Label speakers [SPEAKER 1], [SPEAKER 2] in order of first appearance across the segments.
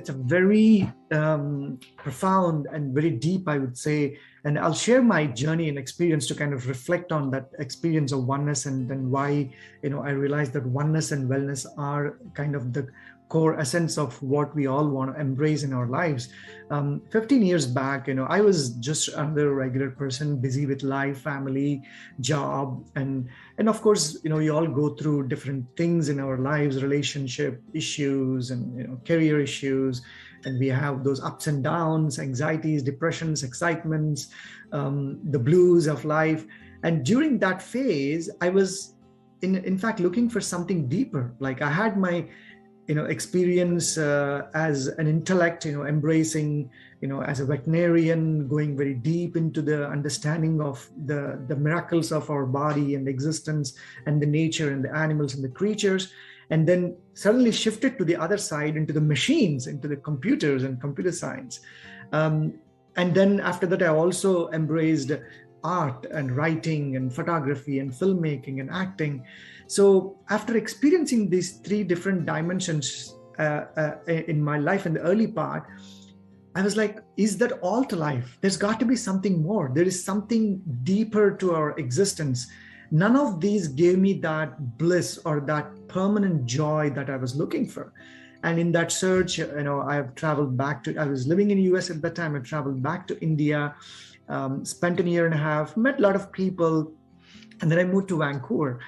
[SPEAKER 1] it's a very profound and very deep, I would say. And I'll share my journey and experience to kind of reflect on that experience of oneness, and then why, I realized that oneness and wellness are kind of the core essence of what we all want to embrace in our lives. 15 years back, I was just another regular person, busy with life, family, job, and of course, we all go through different things in our lives, relationship issues and career issues, and we have those ups and downs, anxieties, depressions, excitements, the blues of life. And during that phase, I was in fact looking for something deeper. Like I had my experience as an intellect, embracing, as a veterinarian, going very deep into the understanding of the miracles of our body and existence and the nature and the animals and the creatures. And then suddenly shifted to the other side, into the machines, into the computers and computer science. And then after that, I also embraced art and writing and photography and filmmaking and acting. So after experiencing these three different dimensions in my life in the early part, I was like, is that all to life? There's got to be something more. There is something deeper to our existence. None of these gave me that bliss or that permanent joy that I was looking for. And in that search, I've traveled back to, I was living in the US at that time. I traveled back to India, spent a year and a half, met a lot of people. And then I moved to Vancouver,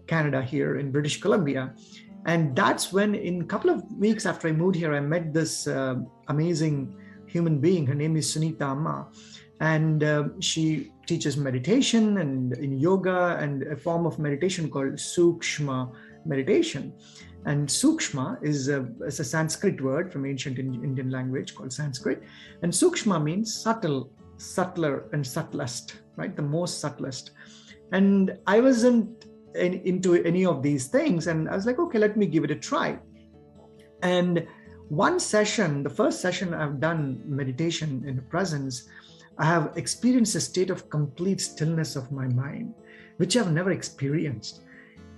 [SPEAKER 1] Canada, here in British Columbia. And that's when, in a couple of weeks after I moved here, I met this amazing human being. Her name is Sunita Amma. And she teaches meditation and in yoga and a form of meditation called Sookshma Meditation. And Sookshma is a Sanskrit word from ancient Indian language called Sanskrit. And Sookshma means subtle, subtler, and subtlest, right? The most subtlest. And I wasn't into any of these things. And I was like, okay, let me give it a try. And one session, the first session I've done meditation in the presence, I have experienced a state of complete stillness of my mind, which I've never experienced.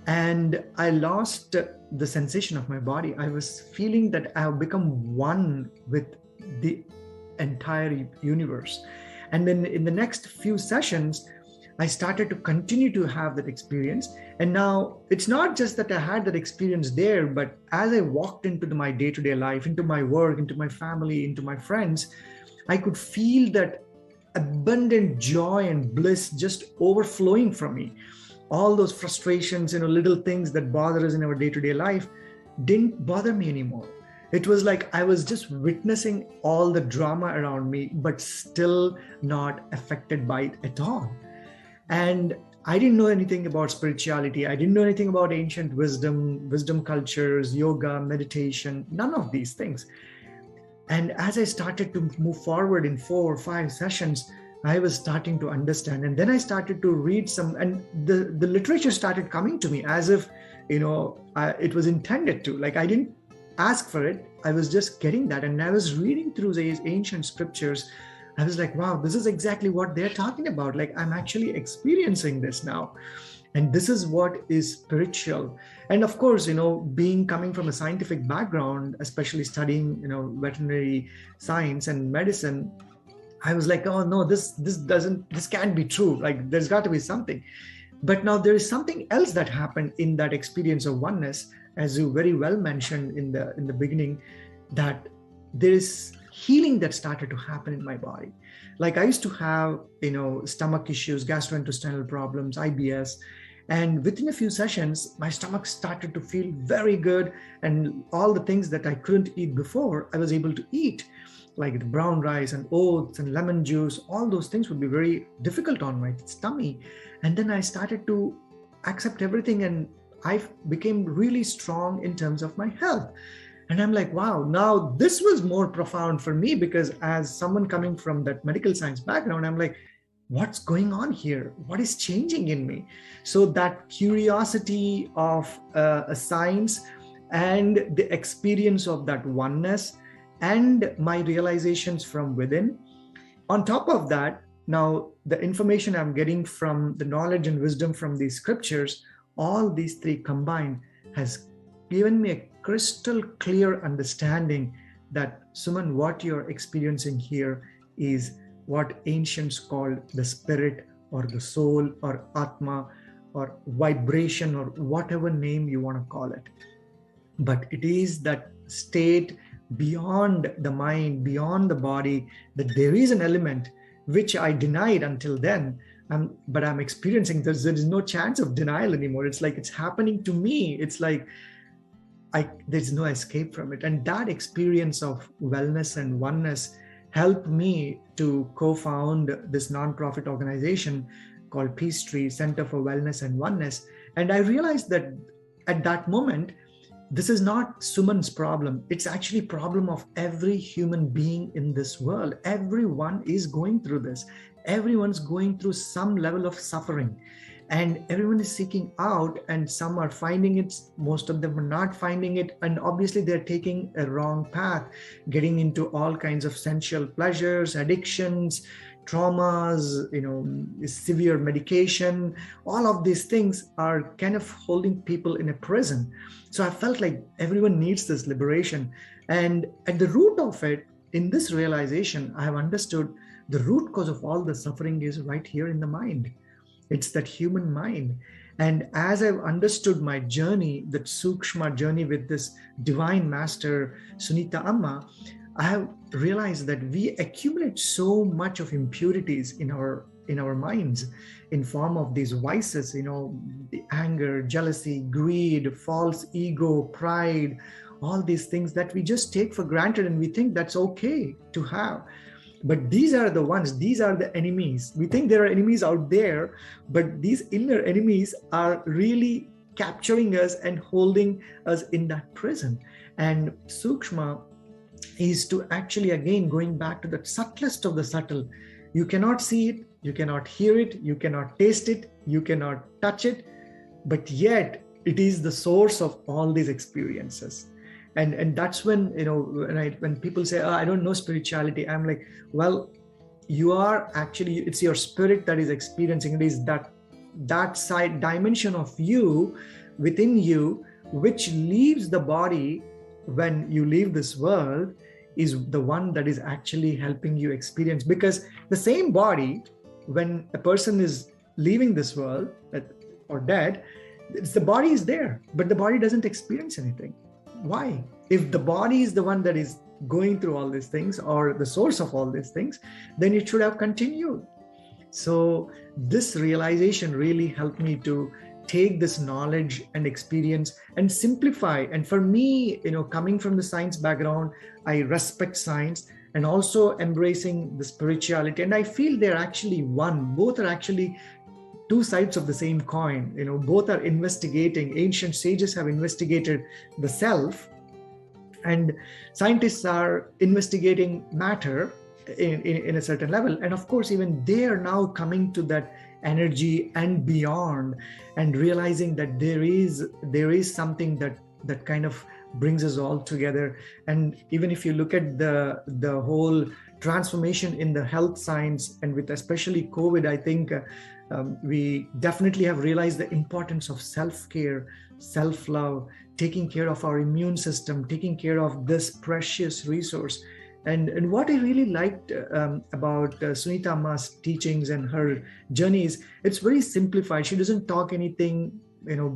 [SPEAKER 1] And I lost the sensation of my body. I was feeling that I have become one with the entire universe. And then in the next few sessions, I started to continue to have that experience. And now it's not just that I had that experience there, but as I walked into my day-to-day life, into my work, into my family, into my friends, I could feel that abundant joy and bliss just overflowing from me. All those frustrations, little things that bother us in our day-to-day life didn't bother me anymore. It was like I was just witnessing all the drama around me, but still not affected by it at all. And I didn't know anything about spirituality. I didn't know anything about ancient wisdom cultures, yoga, meditation, none of these things. And as I started to move forward in 4 or 5 sessions, I was starting to understand. And then I started to read some, and the literature started coming to me as if, it was intended to. Like I didn't ask for it. I was just getting that. And I was reading through these ancient scriptures. I was like, wow, this is exactly what they're talking about. Like I'm actually experiencing this now. And this is what is spiritual. And of course, coming from a scientific background, especially studying, veterinary science and medicine, I was like, oh no, this can't be true. Like there's got to be something. But now there is something else that happened in that experience of oneness, as you very well mentioned in the beginning, that there is healing that started to happen in my body. Like I used to have, stomach issues, gastrointestinal problems, IBS. And within a few sessions, my stomach started to feel very good. And all the things that I couldn't eat before, I was able to eat, like the brown rice and oats and lemon juice. All those things would be very difficult on my tummy. And then I started to accept everything, and I became really strong in terms of my health. And I'm like, wow, now this was more profound for me, because as someone coming from that medical science background, I'm like, what's going on here? What is changing in me? So that curiosity of a science and the experience of that oneness and my realizations from within. On top of that, now the information I'm getting from the knowledge and wisdom from these scriptures, all these three combined has given me a crystal clear understanding that, Suman, what you're experiencing here is what ancients called the spirit or the soul or Atma or vibration or whatever name you want to call it. But it is that state beyond the mind, beyond the body, that there is an element which I denied until then. But I'm experiencing this. There is no chance of denial anymore. It's like it's happening to me. It's like there's no escape from it. And that experience of wellness and oneness helped me to co-found this nonprofit organization called Peace Tree Center for Wellness and Oneness. And I realized that at that moment, this is not Suman's problem. It's actually a problem of every human being in this world. Everyone is going through this. Everyone's going through some level of suffering, and everyone is seeking out, and some are finding it. Most of them are not finding it. And obviously they're taking a wrong path, getting into all kinds of sensual pleasures, addictions, traumas, severe medication. All of these things are kind of holding people in a prison. So I felt like everyone needs this liberation. And at the root of it, in this realization, I have understood the root cause of all the suffering is right here in the mind. It's that human mind. And as I've understood my journey, that Sookshma journey with this divine master, Sunita Amma, I have realized that we accumulate so much of impurities in our minds in form of these vices, the anger, jealousy, greed, false ego, pride, all these things that we just take for granted and we think that's okay to have. But these are the enemies. We think there are enemies out there, but these inner enemies are really capturing us and holding us in that prison. And Sookshma is to actually, again, going back to the subtlest of the subtle. You cannot see it, you cannot hear it, you cannot taste it, you cannot touch it, but yet it is the source of all these experiences. And that's when, when people say, I don't know spirituality, I'm like, well, you are actually, it's your spirit that is experiencing. It is that side dimension of you within you, which leaves the body when you leave this world, is the one that is actually helping you experience. Because the same body, when a person is leaving this world or dead, the body is there, but the body doesn't experience anything. Why? If the body is the one that is going through all these things, or the source of all these things, then it should have continued. So this realization really helped me to take this knowledge and experience and simplify. And for me, coming from the science background, I respect science and also embracing the spirituality. And I feel they're actually one. Both are actually two sides of the same coin. Both are investigating. Ancient sages have investigated the self, and scientists are investigating matter in a certain level. And of course, even they are now coming to that energy and beyond, and realizing that there is something that kind of brings us all together. And even if you look at the whole transformation in the health science, and with especially COVID, I think we definitely have realized the importance of self-care, self-love, taking care of our immune system, taking care of this precious resource. And what I really liked about Sunita Amma's teachings and her journey is it's very simplified. She doesn't talk anything,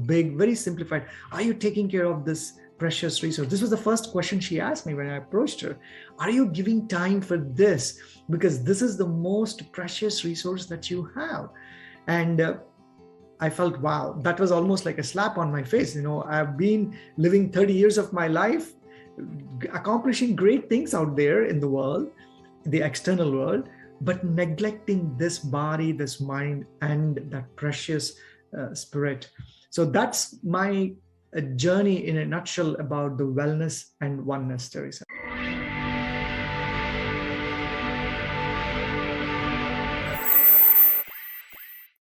[SPEAKER 1] big, very simplified. Are you taking care of this precious resource? This was the first question she asked me when I approached her. Are you giving time for this? Because this is the most precious resource that you have. And I felt, wow, that was almost like a slap on my face. I've been living 30 years of my life, accomplishing great things out there in the world, the external world, but neglecting this body, this mind, and that precious spirit. So that's my journey in a nutshell about the wellness and oneness, Teresa.